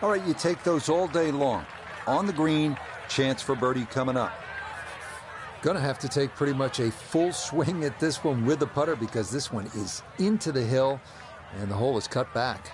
All right, you take those all day long. On the green, chance for birdie coming up. Gonna have to take pretty much a full swing at this one with the putter because this one is into the hill and the hole is cut back.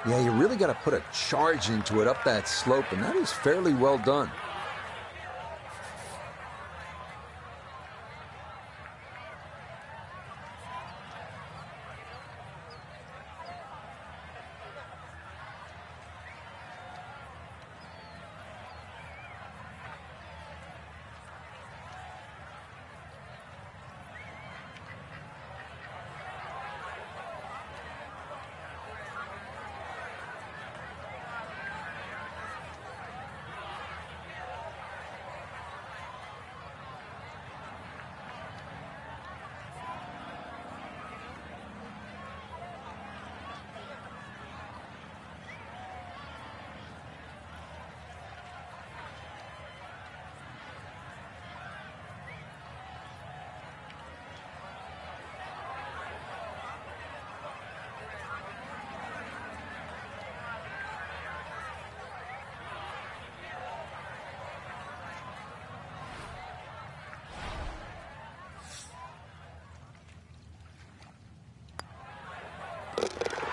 Yeah, you really got to put a charge into it up that slope, and that is fairly well done.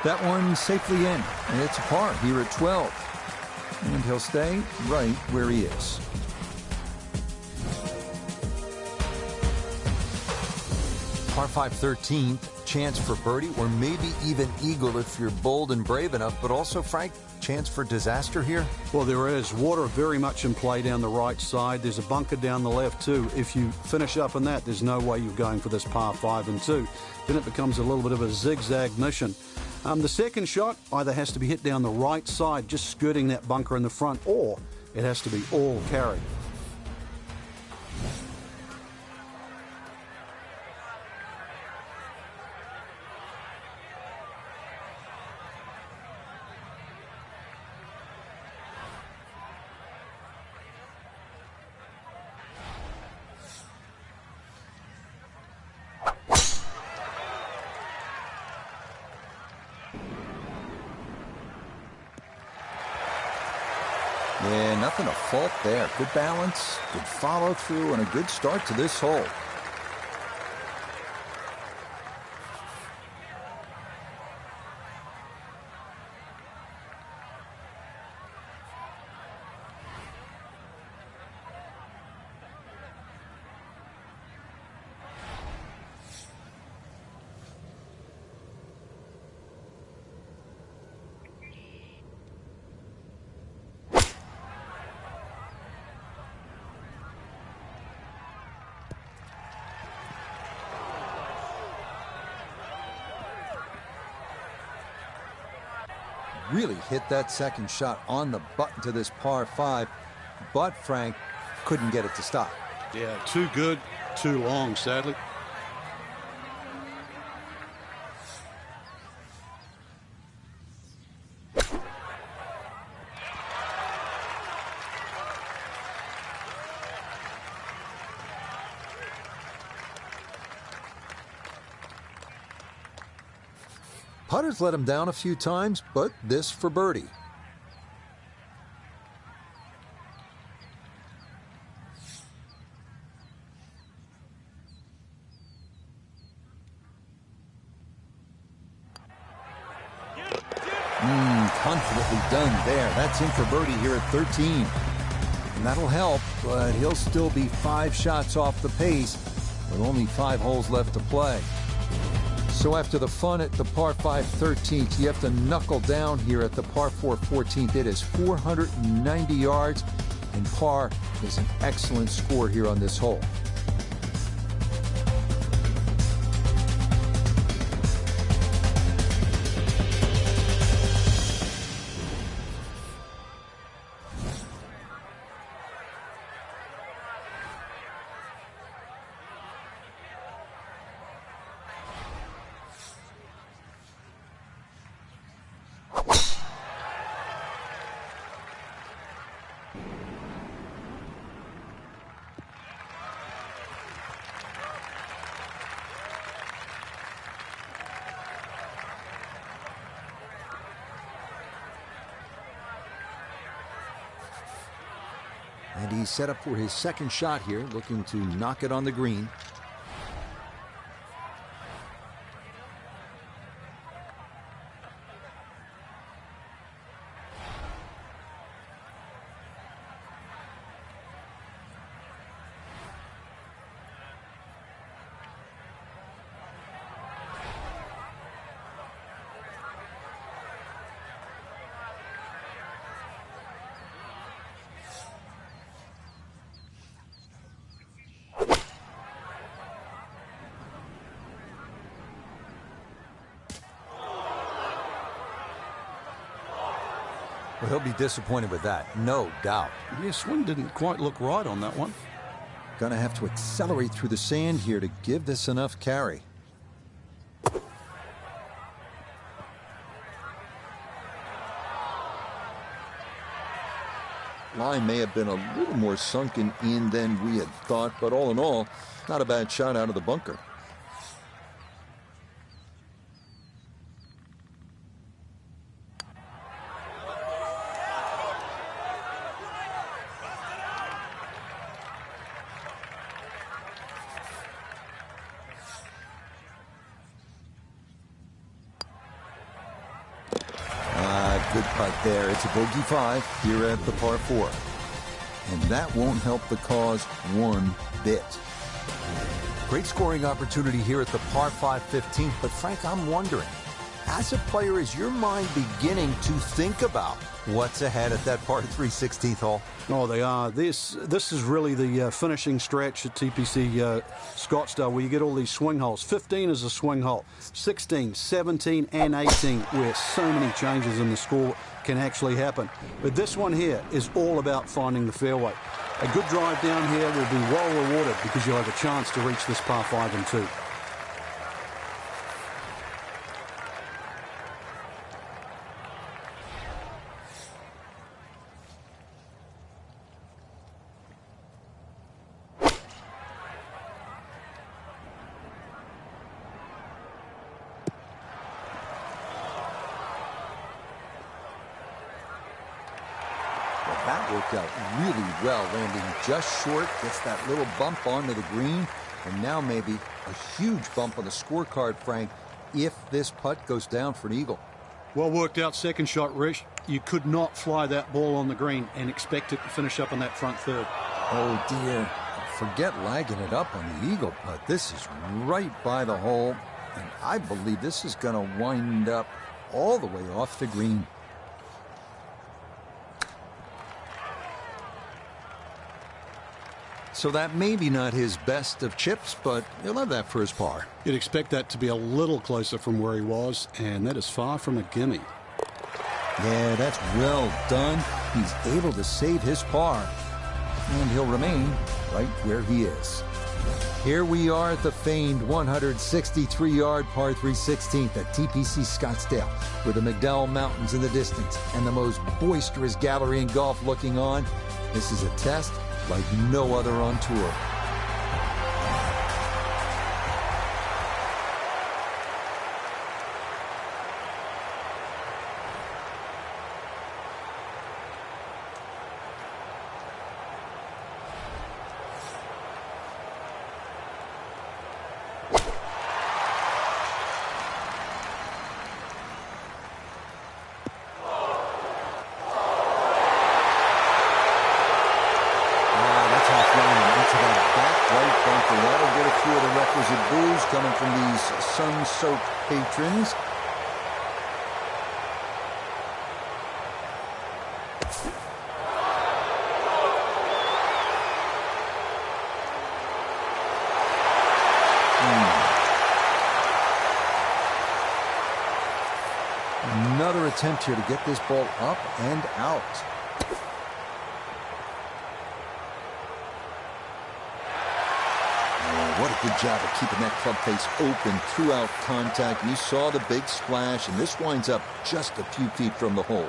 That one safely in, and it's a par here at 12. And he'll stay right where he is. Par 5 13th, chance for birdie or maybe even eagle if you're bold and brave enough, but also, Frank, chance for disaster here? Well, there is. Water very much in play down the right side. There's a bunker down the left too. If you finish up in that, there's no way you're going for this par 5 and 2. Then it becomes a little bit of a zigzag mission. The second shot either has to be hit down the right side, just skirting that bunker in the front, or it has to be all carry. Yeah, nothing to fault there. Good balance, good follow through, and a good start to this hole. Really hit that second shot on the button to this par 5, but Frank couldn't get it to stop. Yeah, too good, too long, sadly. Putter's let him down a few times, but this for birdie. Confidently done there. That's in for birdie here at 13. And that'll help, but he'll still be 5 shots off the pace with only 5 holes left to play. So after the fun at the par 5 13th, you have to knuckle down here at the par 4 14th. It is 490 yards, and par is an excellent score here on this hole. And he's set up for his second shot here, looking to knock it on the green. Well, he'll be disappointed with that, no doubt. Yeah, swing didn't quite look right on that one. Gonna have to accelerate through the sand here to give this enough carry. Line may have been a little more sunken in than we had thought, but all in all, not a bad shot out of the bunker. Good putt there. It's a bogey 5 here at the par 4. And that won't help the cause one bit. Great scoring opportunity here at the par 5 15th. But Frank, I'm wondering, as a player, is your mind beginning to think about what's ahead at that par 3 16th hole? Oh, they are. This is really the finishing stretch at TPC Scottsdale, where you get all these swing holes. 15 is a swing hole. 16, 17, and 18, where so many changes in the score can actually happen. But this one here is all about finding the fairway. A good drive down here will be well rewarded because you'll have a chance to reach this par 5 and 2. That worked out really well, landing just short, gets that little bump onto the green, and now maybe a huge bump on the scorecard, Frank, if this putt goes down for an eagle. Well worked out second shot, Rich. You could not fly that ball on the green and expect it to finish up in that front third. Oh, dear. Forget lagging it up on the eagle putt. This is right by the hole, and I believe this is going to wind up all the way off the green. So that may be not his best of chips, but he'll have that for his par. You'd expect that to be a little closer from where he was, and that is far from a gimme. Yeah, that's well done. He's able to save his par, and he'll remain right where he is. Here we are at the famed 163-yard par 3 16th at TPC Scottsdale, with the McDowell Mountains in the distance and the most boisterous gallery in golf looking on. This is a test like no other on tour. That'll get a few of the requisite boos coming from these sun-soaked patrons. Another attempt here to get this ball up and out. What a good job of keeping that club face open throughout contact. You saw the big splash, and this winds up just a few feet from the hole.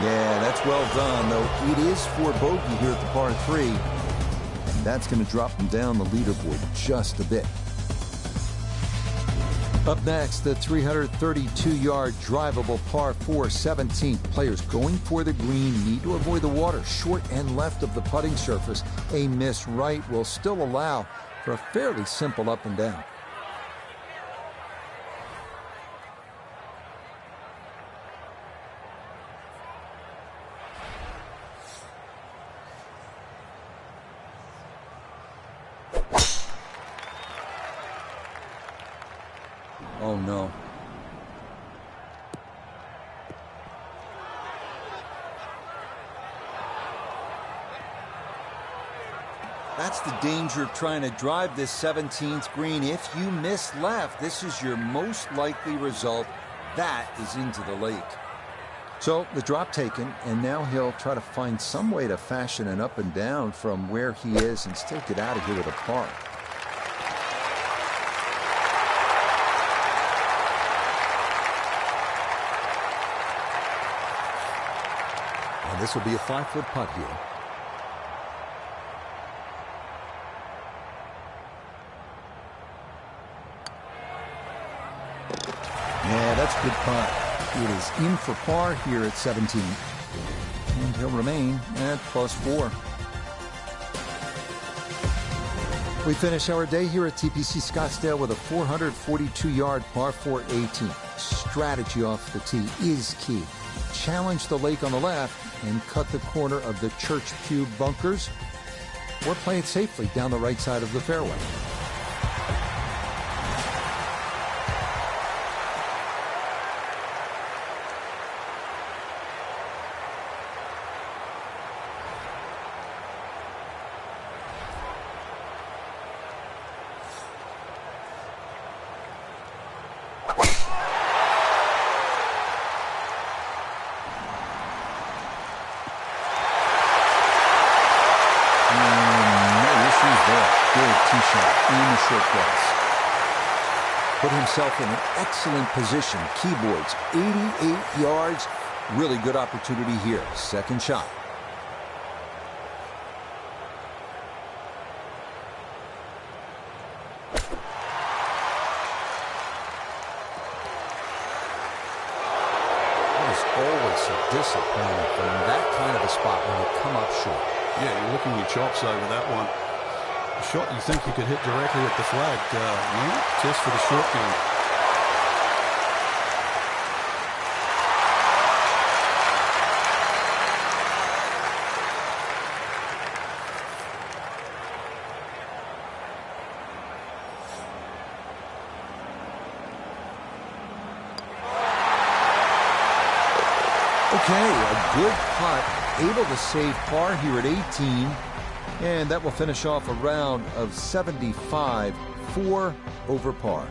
Yeah, that's well done, though it is for bogey here at the par 3. And that's going to drop him down the leaderboard just a bit. Up next, the 332-yard drivable par 4 17th. Players going for the green need to avoid the water short and left of the putting surface. A miss right will still allow for a fairly simple up and down. Oh, no. That's the danger of trying to drive this 17th green. If you miss left, this is your most likely result. That is into the lake. So the drop taken, and now he'll try to find some way to fashion an up and down from where he is and still get out of here with a par. This will be a 5-foot putt here. Yeah, that's a good putt. It is in for par here at 17. And he'll remain at +4. We finish our day here at TPC Scottsdale with a 442-yard par 4 18. Strategy off the tee is key. Challenge the lake on the left and cut the corner of the Church Pew bunkers, or play it safely down the right side of the fairway. Put himself in an excellent position. Keyboards, 88 yards. Really good opportunity here. Second shot. It is always so disappointing from that kind of a spot when you come up short. Yeah, you're looking your chops over that one. A shot you think you could hit directly at the flag. No, just for the short game. Okay, a good putt, able to save par here at 18. And that will finish off a round of 75, 4 over par.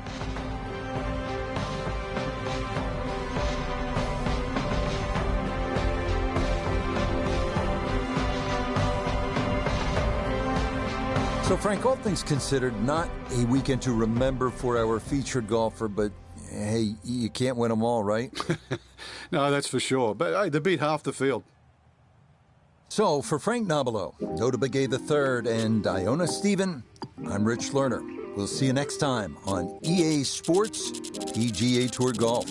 So, Frank, all things considered, not a weekend to remember for our featured golfer, but hey, you can't win them all, right? No, that's for sure. But hey, they beat half the field. So, for Frank Nobilo, Nota Begay III, and Iona Stephen, I'm Rich Lerner. We'll see you next time on EA Sports PGA Tour Golf.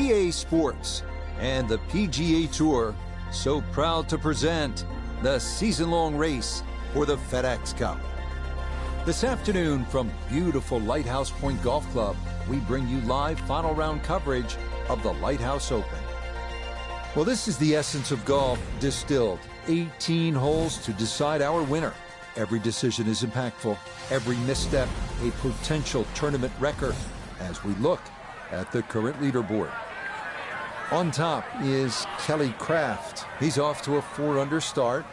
EA Sports and the PGA Tour so proud to present the season-long race for the FedEx Cup. This afternoon from beautiful Lighthouse Point Golf Club, we bring you live final round coverage of the Lighthouse Open. Well, this is the essence of golf distilled. 18 holes to decide our winner. Every decision is impactful. Every misstep, a potential tournament record as we look at the current leaderboard. On top is Kelly Kraft. He's off to a 4-under start.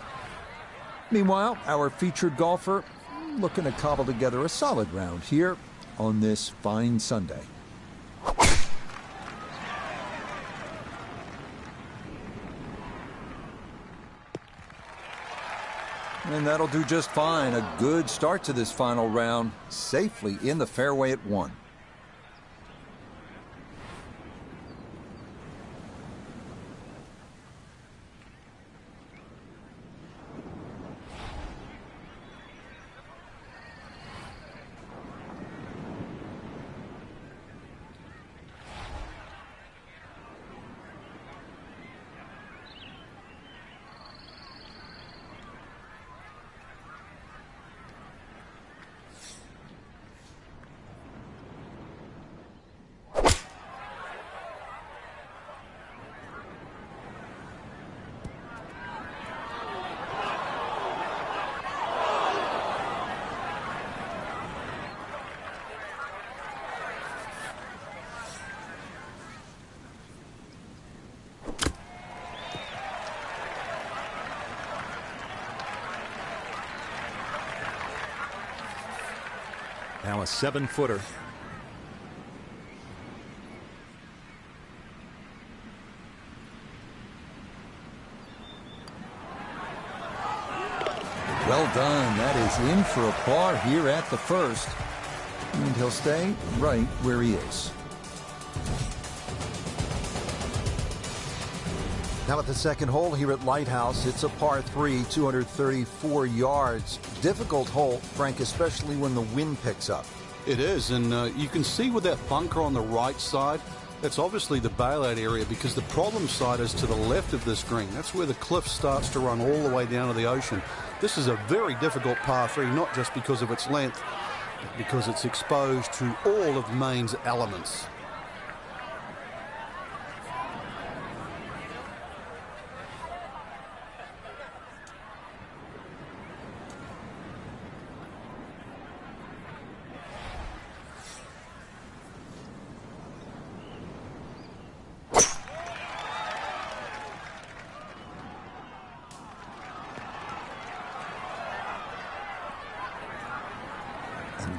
Meanwhile, our featured golfer looking to cobble together a solid round here on this fine Sunday. And that'll do just fine. A good start to this final round, safely in the fairway at 1. Now a 7-footer. Well done. That is in for a par here at the first. And he'll stay right where he is. Now at the second hole here at Lighthouse, it's a par 3, 234 yards. Difficult hole, Frank, especially when the wind picks up. It is, and you can see with that bunker on the right side, that's obviously the bailout area, because the problem side is to the left of this green. That's where the cliff starts to run all the way down to the ocean. This is a very difficult par 3, not just because of its length, but because it's exposed to all of Maine's elements.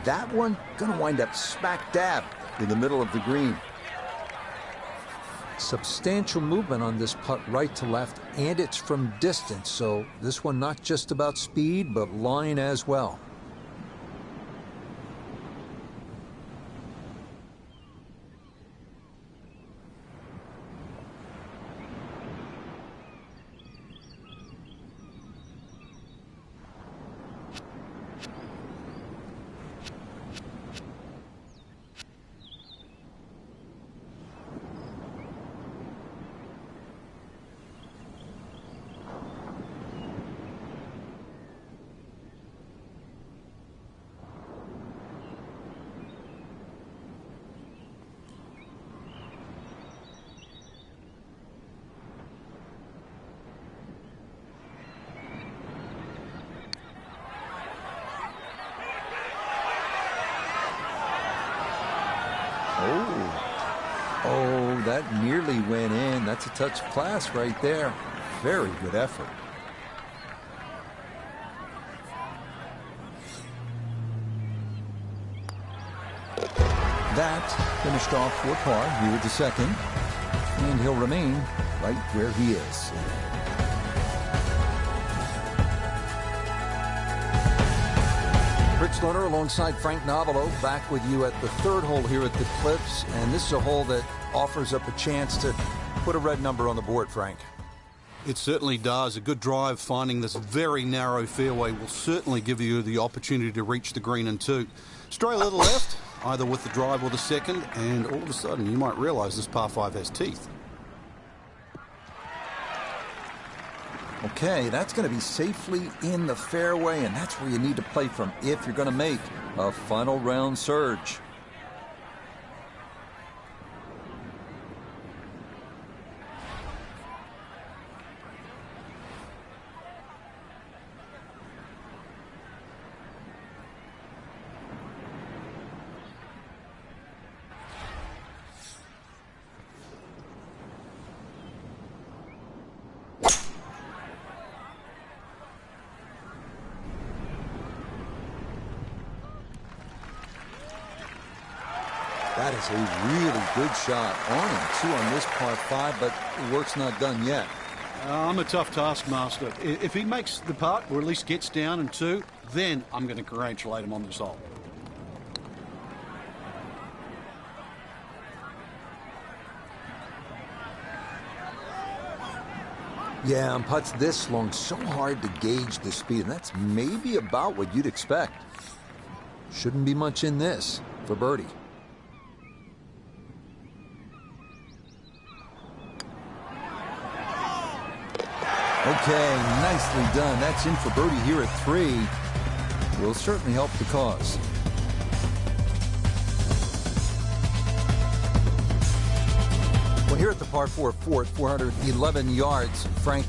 That one going to wind up smack dab in the middle of the green. Substantial movement on this putt right to left, and it's from distance, so this one not just about speed, but line as well. Oh, that nearly went in. That's a touch of class right there. Very good effort. That finished off for par here at the second, and he'll remain right where he is. Rich Lerner alongside Frank Novelo back with you at the third hole here at the Cliffs, and this is a hole that offers up a chance to put a red number on the board, Frank. It certainly does. A good drive finding this very narrow fairway will certainly give you the opportunity to reach the green in two. Stray a little left, either with the drive or the second, and all of a sudden you might realize this par 5 has teeth. Okay, that's going to be safely in the fairway, and that's where you need to play from if you're going to make a final round surge. That is a really good shot. On and two on this par 5, but the work's not done yet. I'm a tough taskmaster. If he makes the putt, or at least gets down in two, then I'm going to congratulate him on this hole. Yeah, on putts this long, so hard to gauge the speed, and that's maybe about what you'd expect. Shouldn't be much in this for birdie. Okay, nicely done. That's in for birdie here at 3. Will certainly help the cause. Well, here at the par 4 fourth, 411 yards, Frank,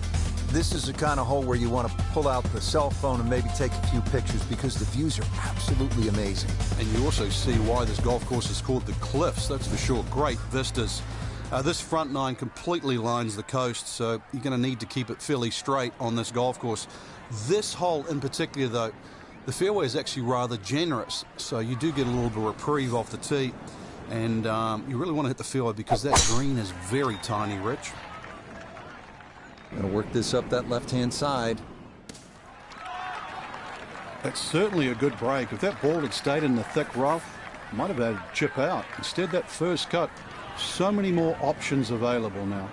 this is the kind of hole where you want to pull out the cell phone and maybe take a few pictures because the views are absolutely amazing. And you also see why this golf course is called the Cliffs, that's for sure. Great vistas. This front nine completely lines the coast, so you're going to need to keep it fairly straight on this golf course. This hole in particular, though, The fairway is actually rather generous, so you do get a little bit of reprieve off the tee, and you really want to hit the fairway because that green is very tiny, Rich. Going to work this up that left-hand side. That's certainly a good break. If that ball had stayed in the thick rough, might have had a chip out. Instead, that first cut, so many more options available now.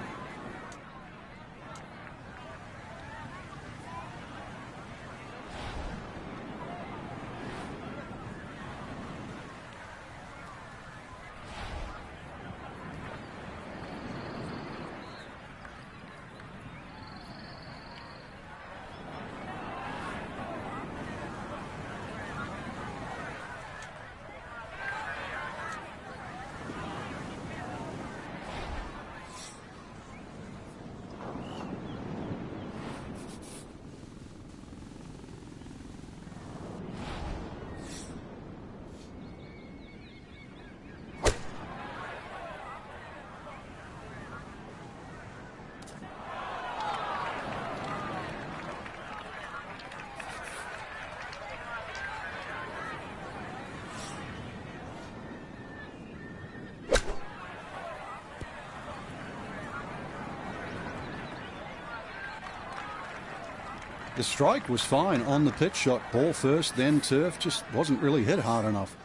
The strike was fine on the pitch shot. Ball first, then turf. Just wasn't really hit hard enough.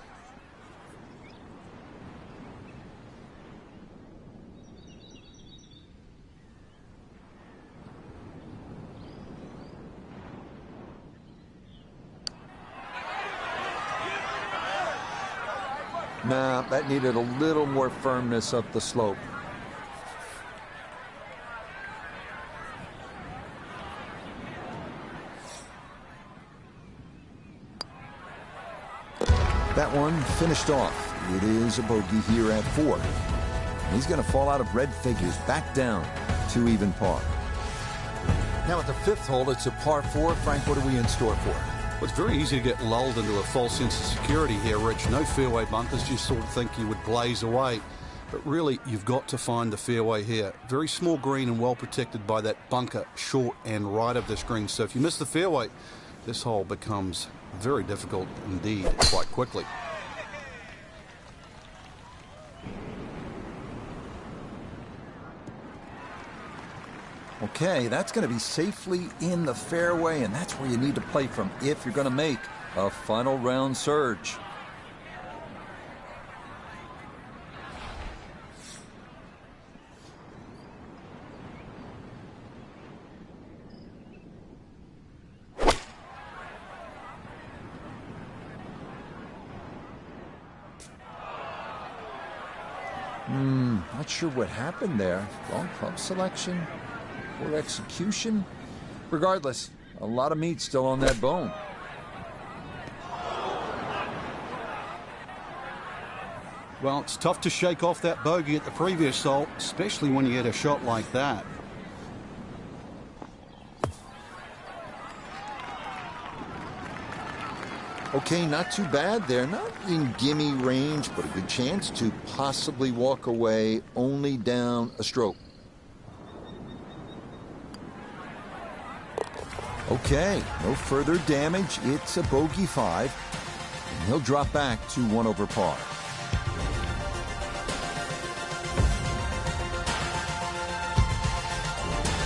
Nah, that needed a little more firmness up the slope. That one finished off. It is a bogey here at 4. He's going to fall out of red figures, back down to even par. Now at the 5th hole, it's a par 4. Frank, what are we in store for? Well, it's very easy to get lulled into a false sense of security here, Rich. No fairway bunkers. You sort of think you would blaze away. But really, you've got to find the fairway here. Very small green and well protected by that bunker short and right of this green. So if you miss the fairway, this hole becomes very difficult indeed quite quickly. Okay, that's going to be safely in the fairway, and that's where you need to play from if you're going to make a final round surge. Not sure what happened there. Wrong club selection or execution. Regardless, a lot of meat still on that bone. Well, it's tough to shake off that bogey at the previous hole, especially when you hit a shot like that. Okay, not too bad there. Not in gimme range, but a good chance to possibly walk away only down a stroke. Okay, no further damage. It's a bogey 5, and he'll drop back to 1 over par.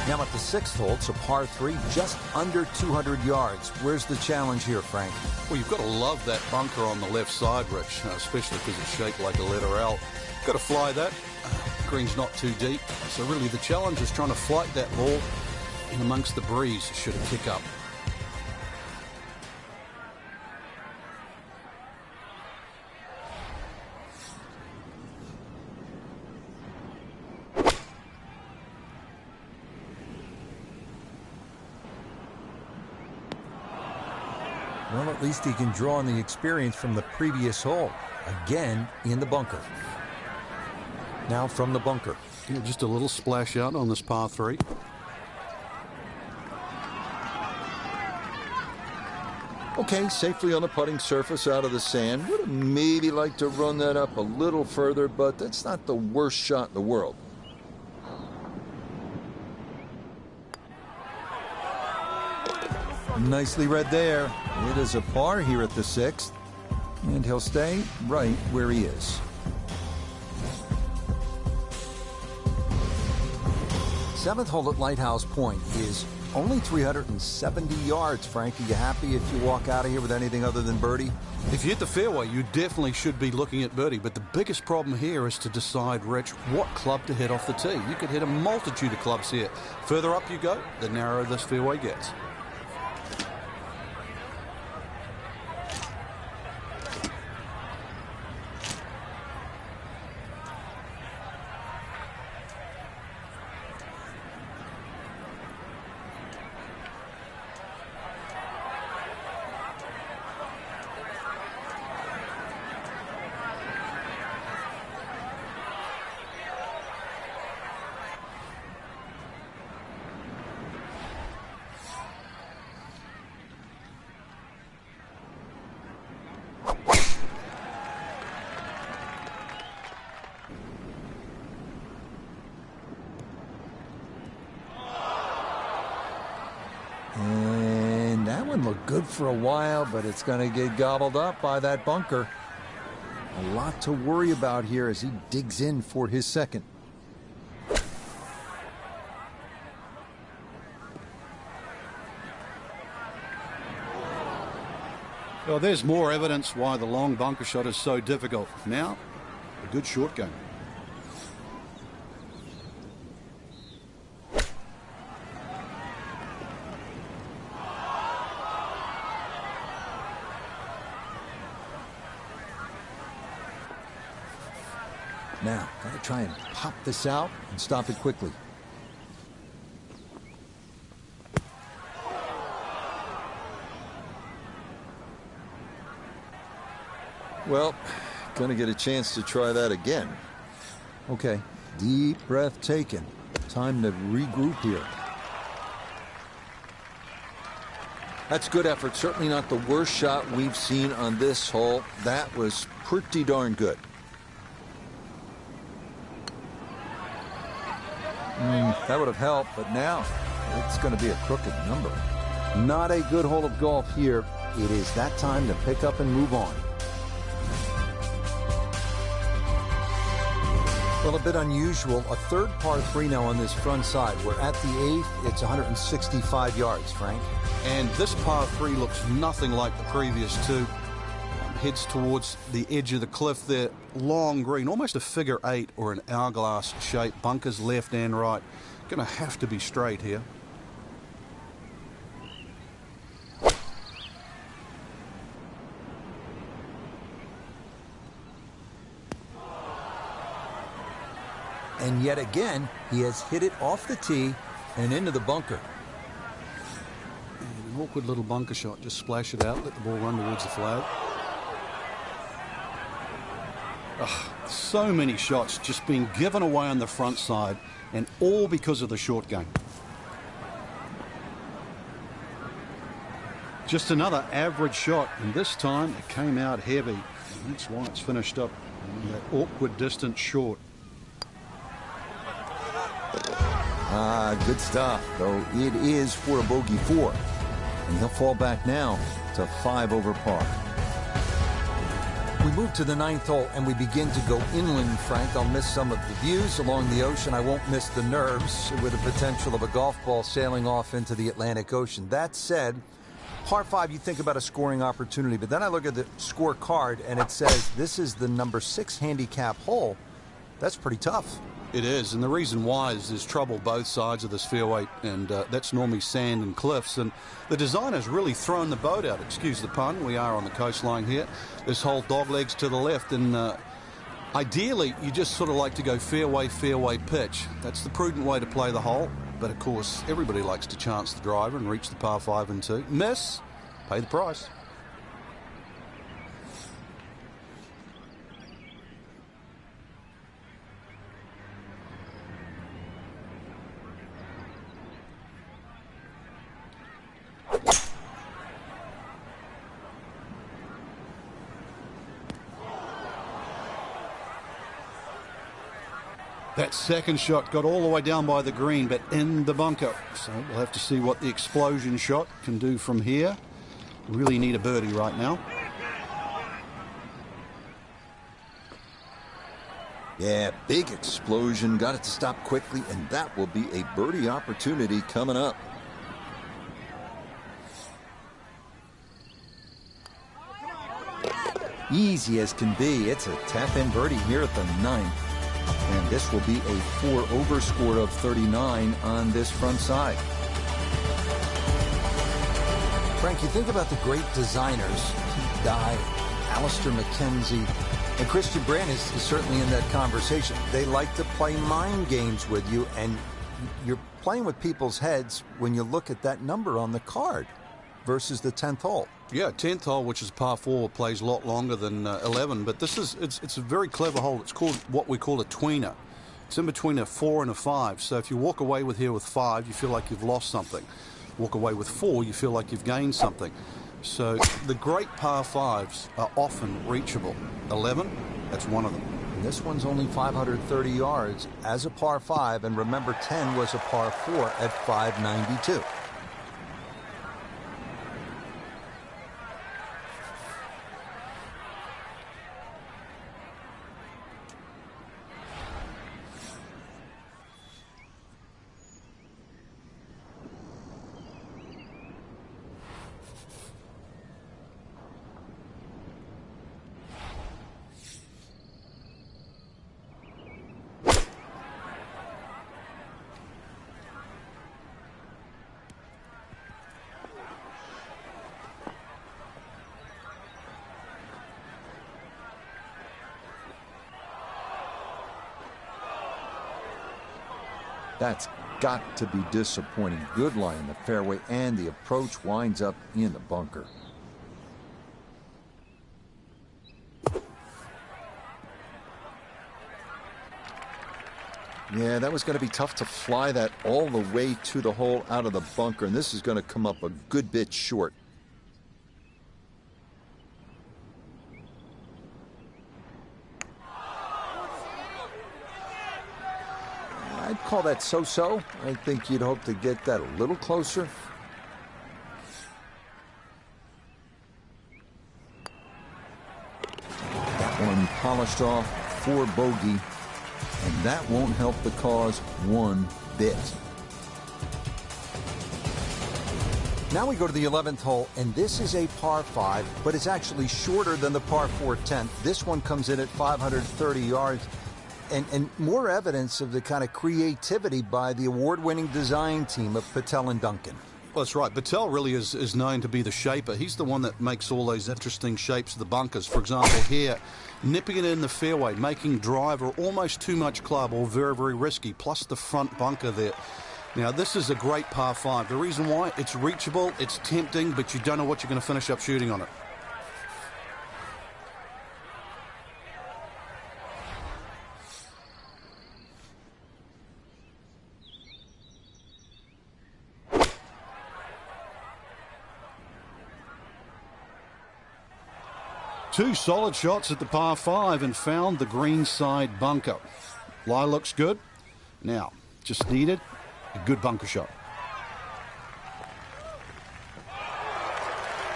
Now at the 6th hole, it's a par 3, just under 200 yards. Where's the challenge here, Frank? Well, you've got to love that bunker on the left side, Rich, especially because it's shaped like a letter L. Got to fly that. Green's not too deep, so really the challenge is trying to flight that ball in amongst the breeze should it kick up. Well, at least he can draw on the experience from the previous hole. Again, in the bunker. Now from the bunker. Yeah, just a little splash out on this par 3. Okay, safely on the putting surface out of the sand. Would have maybe liked to run that up a little further, but that's not the worst shot in the world. Nicely read there. It is a par here at the 6th, and he'll stay right where he is. 7th hole at Lighthouse Point is only 370 yards. Frank, are you happy if you walk out of here with anything other than birdie? If you hit the fairway, you definitely should be looking at birdie, but the biggest problem here is to decide, Rich, what club to hit off the tee. You could hit a multitude of clubs here. Further up you go, the narrower this fairway gets. And that one looked good for a while, but it's going to get gobbled up by that bunker. A lot to worry about here as he digs in for his second. Well, there's more evidence why the long bunker shot is so difficult. Now, a good short game. Now, got to try and pop this out and stop it quickly. Well, gonna get a chance to try that again. Okay, deep breath taken. Time to regroup here. That's good effort. Certainly not the worst shot we've seen on this hole. That was pretty darn good. That would have helped, but now it's going to be a crooked number. Not a good hole of golf here. It is that time to pick up and move on. Well, a bit unusual. A third par 3 now on this front side. We're at the 8th. It's 165 yards, Frank. And this par 3 looks nothing like the previous two. Heads towards the edge of the cliff there. Long green, almost a figure 8 or an hourglass shape. Bunkers left and right. Going to have to be straight here. And yet again, he has hit it off the tee and into the bunker. And an awkward little bunker shot. Just splash it out, let the ball run towards the flag. Oh, so many shots just being given away on the front side, and all because of the short game. Just another average shot, and this time it came out heavy. And that's why it's finished up in that awkward distance short. Good stuff, though it is for a bogey 4. And he'll fall back now to 5 over par. We move to the 9th hole and we begin to go inland, Frank. I'll miss some of the views along the ocean. I won't miss the nerves with the potential of a golf ball sailing off into the Atlantic Ocean. That said, par 5, you think about a scoring opportunity, but then I look at the scorecard and it says this is the number 6 handicap hole. That's pretty tough. It is, and the reason why is there's trouble both sides of this fairway, and that's normally sand and cliffs, and the designer's really thrown the boat out, excuse the pun. We are on the coastline here. This whole dog legs to the left, and ideally you just sort of like to go fairway, fairway pitch. That's the prudent way to play the hole, but of course everybody likes to chance the driver and reach the par 5 and 2. Miss, pay the price. That second shot got all the way down by the green, but in the bunker. So we'll have to see what the explosion shot can do from here. Really need a birdie right now. Yeah, big explosion. Got it to stop quickly, and that will be a birdie opportunity coming up. Easy as can be. It's a tap-in birdie here at the 9th. And this will be a 4-over score of 39 on this front side. Frank, you think about the great designers, Pete Dye, Alistair McKenzie, and Christian Brand is certainly in that conversation. They like to play mind games with you, and you're playing with people's heads when you look at that number on the card versus the 10th hole. Yeah, 10th hole, which is par 4, plays a lot longer than 11. But this is it's a very clever hole. It's called what we call a tweener. It's in between a 4 and a 5. So if you walk away with here with 5, you feel like you've lost something. Walk away with 4, you feel like you've gained something. So the great par 5s are often reachable. 11, that's one of them. And this one's only 530 yards as a par 5. And remember, 10 was a par 4 at 592. That's got to be disappointing. Good lie in the fairway, and the approach winds up in the bunker. Yeah, that was going to be tough to fly that all the way to the hole out of the bunker, and this is going to come up a good bit short. I'd call that so-so. I think you'd hope to get that a little closer. That one polished off for bogey, and that won't help the cause one bit. Now we go to the 11th hole, and this is a par 5, but it's actually shorter than the par 4 10th. This one comes in at 530 yards. And more evidence of the kind of creativity by the award-winning design team of Patel and Duncan. Well, that's right. Patel really is known to be the shaper. He's the one that makes all those interesting shapes of the bunkers. For example, here, nipping it in the fairway, making driver almost too much club or very, very risky, plus the front bunker there. Now, this is a great par 5. The reason why, it's reachable, it's tempting, but you don't know what you're going to finish up shooting on it. Two solid shots at the par 5 and found the green side bunker. Lie looks good. Now, just needed a good bunker shot.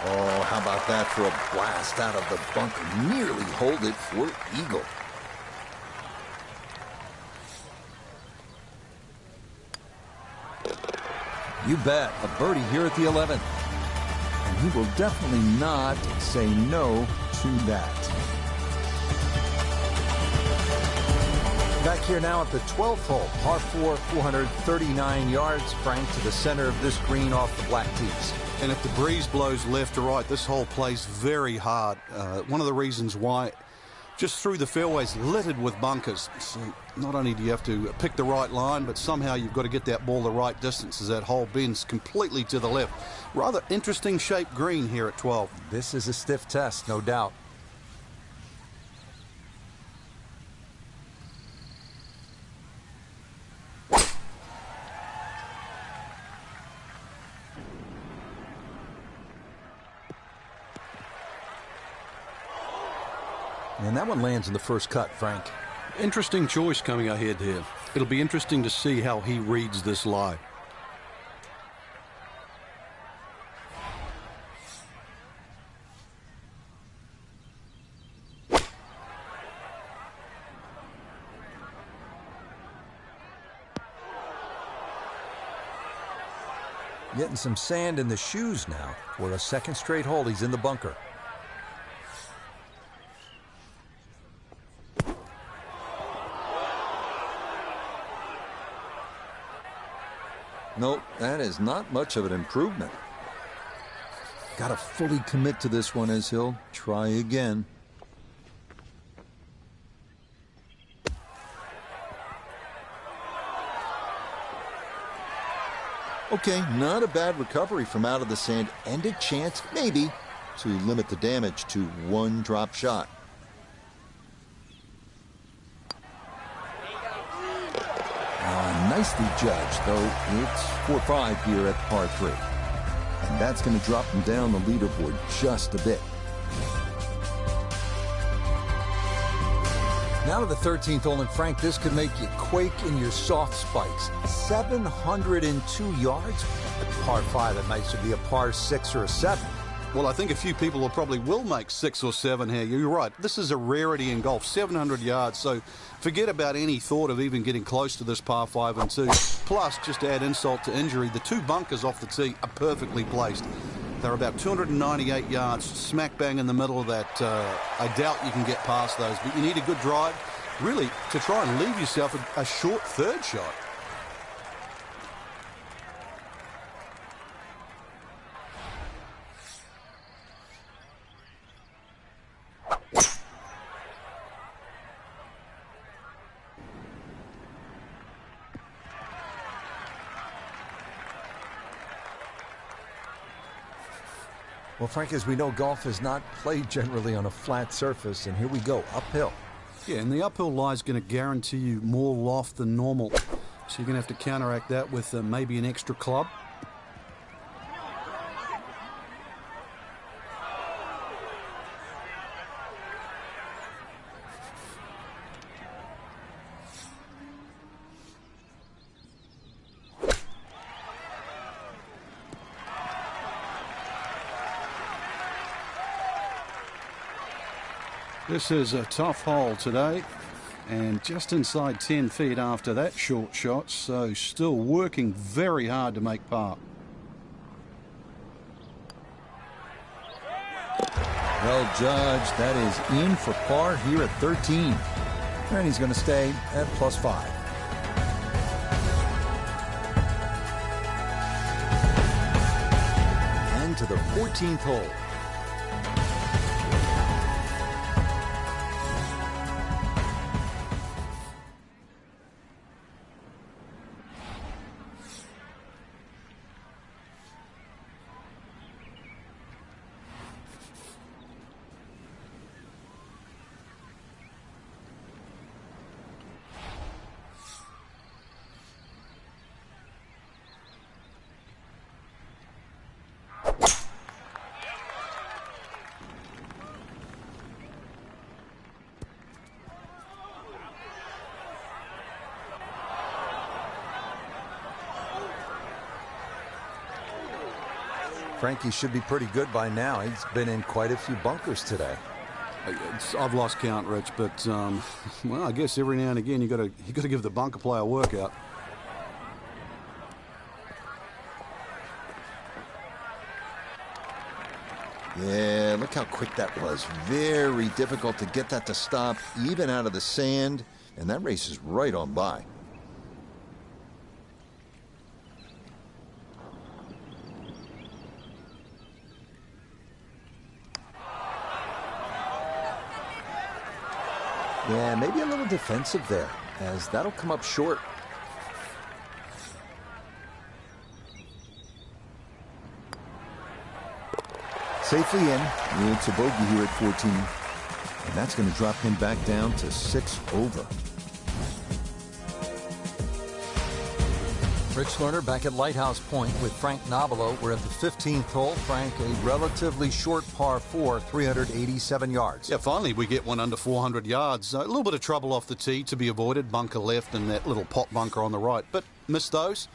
Oh, how about that for a blast out of the bunker? Nearly hold it for eagle. You bet. A birdie here at the 11th. And he will definitely not say no to that. Back here now at the 12th hole, par 4, 439 yards, Frank, to the center of this green off the black tees. And if the breeze blows left or right, this hole plays very hard. One of the reasons why, just through the fairways littered with bunkers. So not only do you have to pick the right line, but somehow you've got to get that ball the right distance as that hole bends completely to the left. Rather interesting shaped green here at 12. This is a stiff test, no doubt. And that one lands in the first cut, Frank. Interesting choice coming ahead here. It'll be interesting to see how he reads this lie. Getting some sand in the shoes now. For a second straight hole, he's in the bunker. Nope, that is not much of an improvement. Got to fully commit to this one as he'll try again. Okay, not a bad recovery from out of the sand, and a chance, maybe, to limit the damage to one drop shot. Nicely judged, though it's 4-5 here at par 3. And that's going to drop him down the leaderboard just a bit. Now to the 13th hole, and Frank, this could make you quake in your soft spikes. 702 yards? At par 5, that might should be a par 6 or a 7. Well, I think a few people will make 6 or 7 here. You're right. This is a rarity in golf, 700 yards. So forget about any thought of even getting close to this par 5 and 2. Plus, just to add insult to injury, the 2 bunkers off the tee are perfectly placed. They're about 298 yards, smack bang in the middle of that. I doubt you can get past those, but you need a good drive, really, to try and leave yourself a short third shot. Well, Frank, as we know, golf is not played generally on a flat surface, and here we go, uphill. Yeah, and the uphill lie is going to guarantee you more loft than normal. So you're going to have to counteract that with maybe an extra club. This is a tough hole today, and just inside 10 feet after that short shot, so still working very hard to make par. Well judged. That is in for par here at 13. And he's going to stay at +5. And to the 14th hole. Frankie should be pretty good by now. He's been in quite a few bunkers today. I've lost count, Rich, but well, I guess every now and again you got to give the bunker player a workout. Yeah, look how quick that was. Very difficult to get that to stop, even out of the sand, and that race is right on by. Yeah, maybe a little defensive there, as that'll come up short. Safely in. It's a bogey here at 14. And that's going to drop him back down to 6 over. Rich Lerner back at Lighthouse Point with Frank Nobilo. We're at the 15th hole. Frank, a relatively short par 4, 387 yards. Yeah, finally we get one under 400 yards. A little bit of trouble off the tee to be avoided. Bunker left and that little pop bunker on the right. But missed those.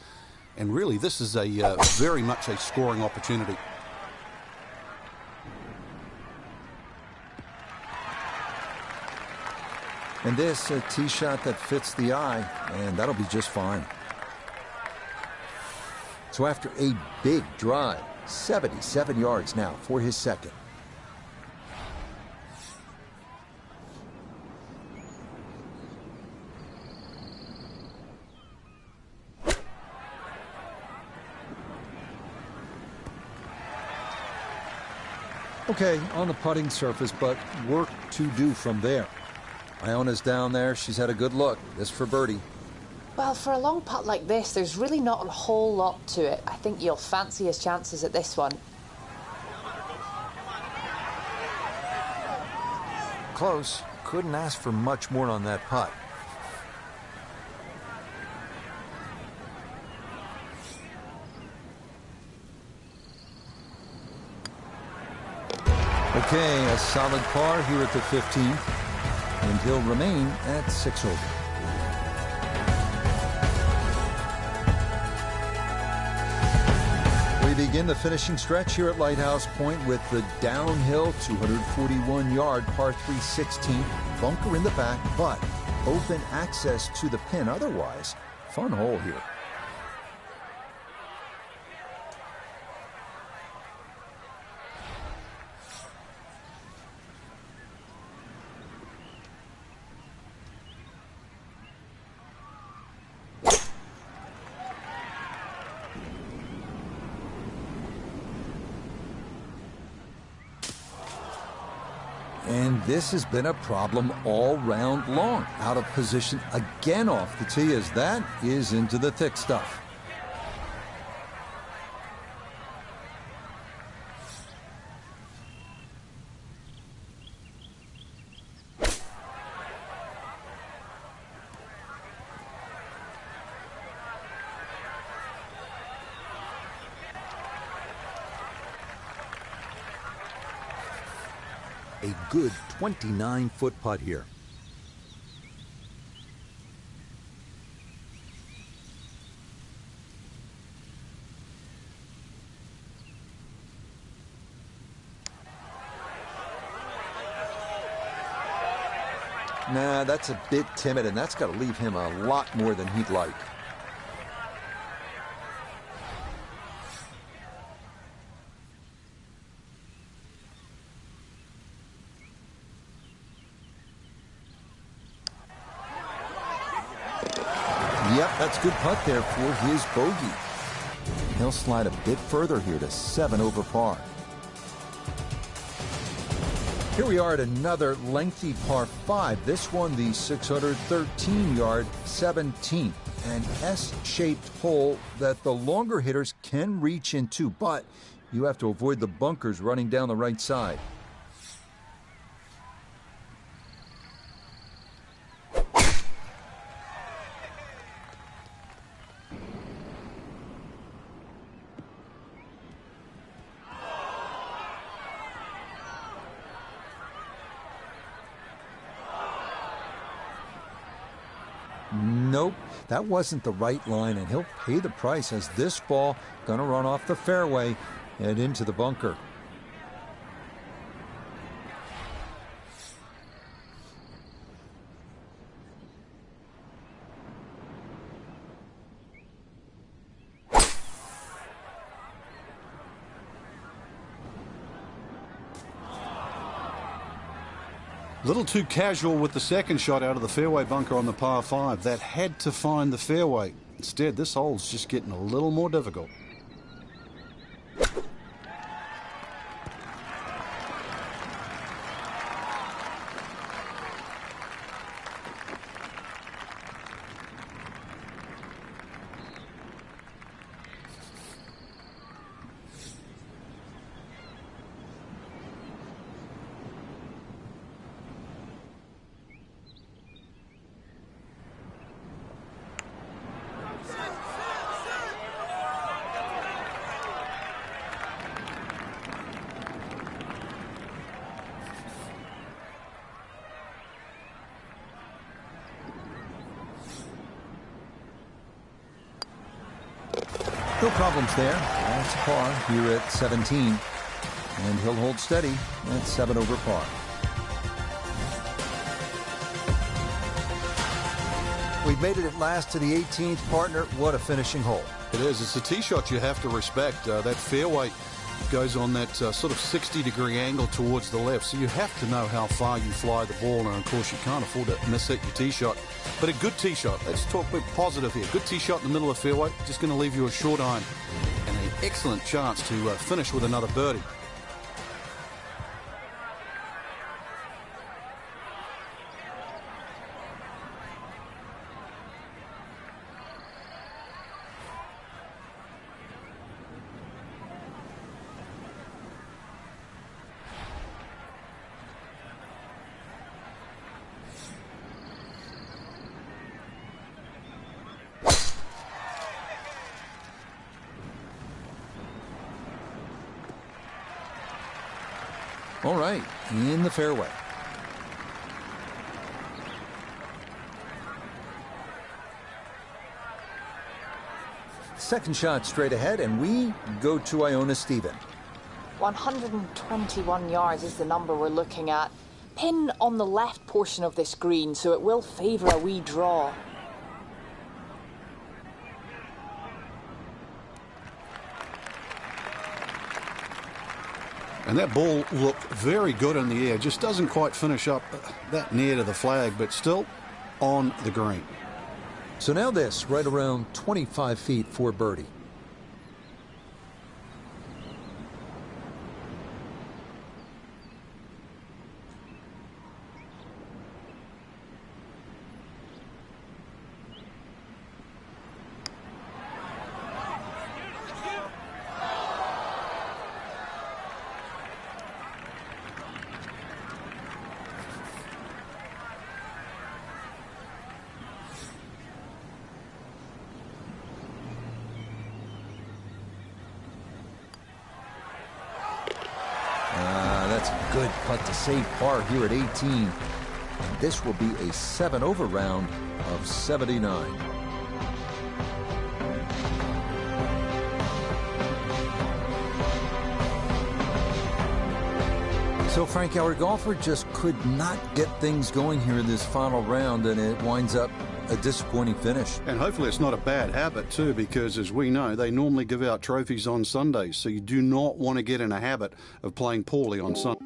And really, this is a very much a scoring opportunity. And this, a tee shot that fits the eye, and that'll be just fine. So after a big drive, 77 yards now for his second. Okay, on the putting surface, but work to do from there. Iona's down there. She's had a good look. This for birdie. Well, for a long putt like this, there's really not a whole lot to it. I think you'll fancy his chances at this one. Close. Couldn't ask for much more on that putt. Okay, a solid par here at the 15th, and he'll remain at 6 over. We begin the finishing stretch here at Lighthouse Point with the downhill 241-yard par 3 16th, bunker in the back, but open access to the pin. Otherwise, fun hole here. And this has been a problem all round long. Out of position again off the tee, as that is into the thick stuff. A good 29-foot putt here. Nah, that's a bit timid, and that's got to leave him a lot more than he'd like. Yep, that's a good putt there for his bogey. He'll slide a bit further here to 7 over par. Here we are at another lengthy par 5. This one, the 613-yard 17th. An S-shaped hole that the longer hitters can reach into, but you have to avoid the bunkers running down the right side. Nope, that wasn't the right line, and he'll pay the price as this ball gonna run off the fairway and into the bunker. Little too casual with the second shot out of the fairway bunker on the par 5. That had to find the fairway. Instead, this hole's just getting a little more difficult. No problems there. That's a par here at 17. And he'll hold steady at 7 over par. We've made it at last to the 18th. Partner, what a finishing hole. It is. It's a tee shot you have to respect. That fairway goes on that sort of 60-degree angle towards the left, so you have to know how far you fly the ball, and of course you can't afford to miss hit your tee shot. But a good tee shot, let's talk a bit positive here. Good tee shot in the middle of the fairway, just going to leave you a short iron, and an excellent chance to finish with another birdie. All right, in the fairway. Second shot straight ahead, and we go to Iona Stephen. 121 yards is the number we're looking at. Pin on the left portion of this green, so it will favour a wee draw. And that ball looked very good in the air. Just doesn't quite finish up that near to the flag, but still on the green. So now this, right around 25 feet for birdie. That's a good putt to save par here at 18. And this will be a 7 over round of 79. So Frank, our golfer just could not get things going here in this final round, and it winds up a disappointing finish. And hopefully it's not a bad habit too, because as we know, they normally give out trophies on Sundays, so you do not want to get in a habit of playing poorly on Sunday.